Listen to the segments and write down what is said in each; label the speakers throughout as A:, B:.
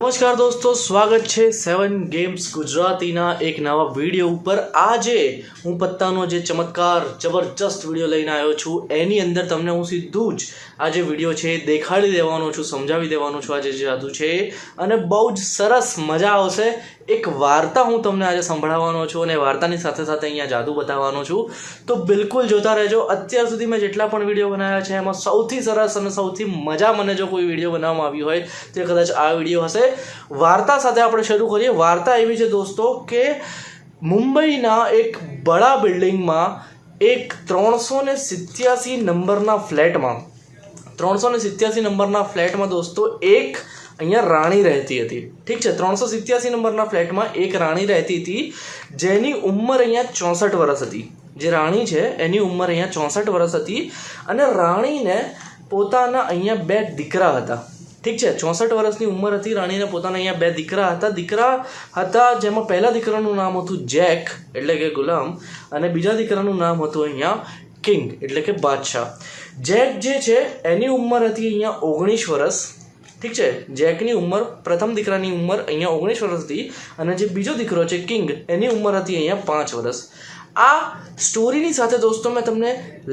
A: નમસ્કાર દોસ્તો, સ્વાગત છે 7 ગેમ્સ ગુજરાતીના એક નવા વિડીયો ઉપર। આજે હું પત્તાનો જે ચમત્કાર જબરજસ્ત વિડીયો લઈને આવ્યો છું। એની અંદર તમને હું સીધું જ આ જે વિડીયો છે દેખાડી દેવાનો છું, સમજાવી દેવાનો છું આજે જે જાદુ છે, અને બહુ જ સરસ મજા આવશે। એક વાર્તા હું તમને આજે સંભળાવવાનો છું અને વાર્તાની સાથે સાથે અહીંયા જાદુ બતાવવાનો છું, તો બિલકુલ જોતા રહેજો। અત્યાર સુધી મેં જેટલા પણ વિડીયો બનાવ્યા છે એમાં સૌથી સરસ અને સૌથી મજા મને જો કોઈ વિડીયો બનાવવામાં આવી હોય તો કદાચ આ વિડીયો હશે। વાર્તા સાથે આપણે શરૂ કરીએ। વાર્તા એવી છે દોસ્તો કે મુંબઈના એક બડા બિલ્ડિંગમાં એક 387 નંબરના ફ્લેટમાં દોસ્તો એક અહીંયા રાણી રહેતી હતી। ઠીક છે, 387 નંબરના ફ્લેટમાં એક રાણી રહેતી હતી જેની ઉંમર અહીંયા 64 વર્ષ હતી। જે રાણી છે એની ઉંમર અહીંયા 64 વર્ષ હતી અને રાણીને પોતાના અહીંયા 2 દીકરા હતા। ઠીક છે, 64 વર્ષની ઉંમર હતી રાણીને, પોતાના અહીંયા 2 દીકરા હતા જેમાં પહેલા દીકરાનું નામ હતું જેક એટલે કે ગુલામ, અને બીજા દીકરાનું નામ હતું અહીંયા કિંગ એટલે કે બાદશાહ। જેક જે છે એની ઉંમર હતી અહીંયા 19 વર્ષ। ઠીક છે, જેકની ઉંમર, પ્રથમ દીકરાની ઉંમર અહીંયા 19 વર્ષ હતી અને જે બીજો દીકરો છે કિંગ એની ઉંમર હતી અહીંયા 5 વર્ષ। આ સ્ટોરીની સાથે દોસ્તો મેં તમને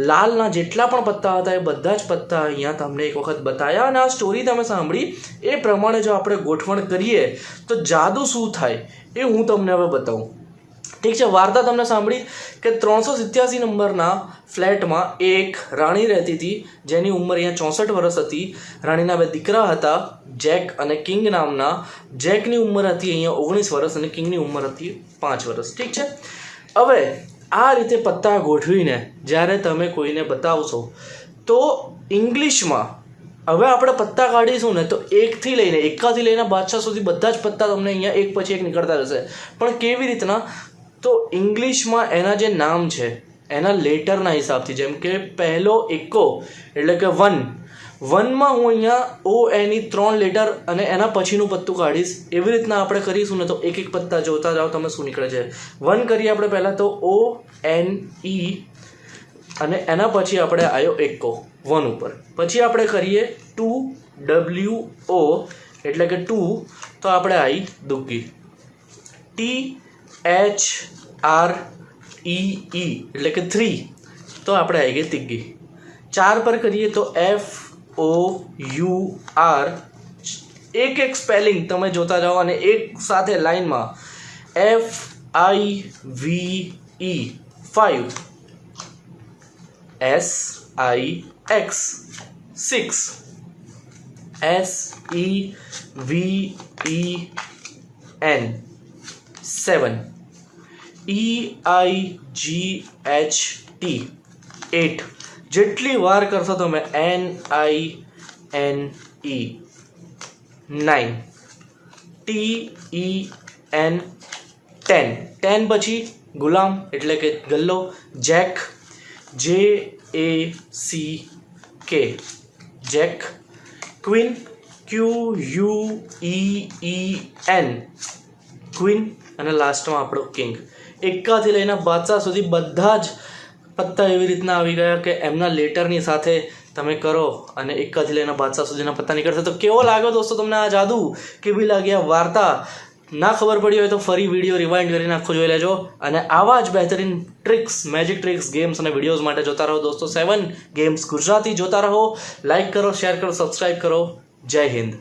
A: લાલના જેટલા પણ પત્તા હતા એ બધા જ પત્તા અહીંયા તમને એક વખત બતાવ્યા, અને આ સ્ટોરી તમે સાંભળી એ પ્રમાણે જો આપણે ગોઠવણ કરીએ તો જાદુ શું થાય એ હું તમને હવે બતાવું। ઠીક છે, વાર્તા તમને સાંભળી કે 387 નંબરના ફ્લેટમાં એક રાણી રહેતી હતી જેની ઉંમર અહીંયા 64 વર્ષ હતી। રાણીના 2 દીકરા હતા, જેક અને કિંગ નામના। જેકની ઉંમર હતી અહીંયા 19 વર્ષ અને કિંગની ઉંમર હતી 5 વર્ષ। ઠીક છે, હવે આ રીતે પત્તા ગોઠવીને જ્યારે તમે કોઈને બતાવશો તો ઇંગ્લિશમાં હવે આપણે પત્તા કાઢીશું ને તો એકાથી લઈને બાદશાહ સુધી બધા જ પત્તા તમને અહીંયા એક પછી એક નીકળતા રહેશે। પણ કેવી રીતના? તો ઇંગ્લિશમાં એના જે નામ છે એના લેટરના હિસાબથી, જેમ કે પહેલો એકો એટલે કે 1 માં હું અહીંયા O એની 3 લેટર અને એના પછીનું પત્તું કાઢીશ। એવી રીતના આપણે કરીશું ને તો એક એક પત્તા જોતા જાઓ તમે શું નીકળે છે। 1 કરીએ આપણે પહેલાં તો ONE અને એના પછી આપણે આવ્યો એકો 1 ઉપર। પછી આપણે કરીએ 2WO એટલે કે 2, તો આપણે આવી દુગ્ગી। THREE એટલે કે 3, તો આપણે આવી ગઈ તિગ્ગી। 4 પર કરીએ તો FOUR, એક સ્પેલિંગ તમે જોતા જાઓ અને એક સાથે લાઈનમાં FIVE 5, SIX 6, SEVEN 7, EIGHT 8। જેટલી વાર કરશો તમે NINE 9, TEN 10 પછી ગુલામ એટલે કે ગલ્લો, jack JACK jack, queen QUEEN queen, અને લાસ્ટમાં આપણો કિંગ। એકાથી લઈને બાદશાહ સુધી બધા જ પત્તા એવી રીતના આવી ગયા કે એમના લેટરની સાથે તમે કરો અને એકાથી લઈને બાદશાહ સુધીના પત્તા નીકળશે। તો કેવો લાગ્યો દોસ્તો તમને આ જાદુ? કેવી લાગી આ વાર્તા? ના ખબર પડી હોય તો ફરી વિડીયો રિવાઇન્ડ કરીને આખો જોઈ લેજો, અને આવા જ બહેતરીન ટ્રિક્સ, મેજિક ટ્રિક્સ, ગેમ્સ અને વિડીયોઝ માટે જોતા રહો દોસ્તો 7 ગેમ્સ ગુજરાતી। જોતા રહો, લાઇક કરો, શેર કરો, સબસ્ક્રાઈબ કરો। જય હિન્દ।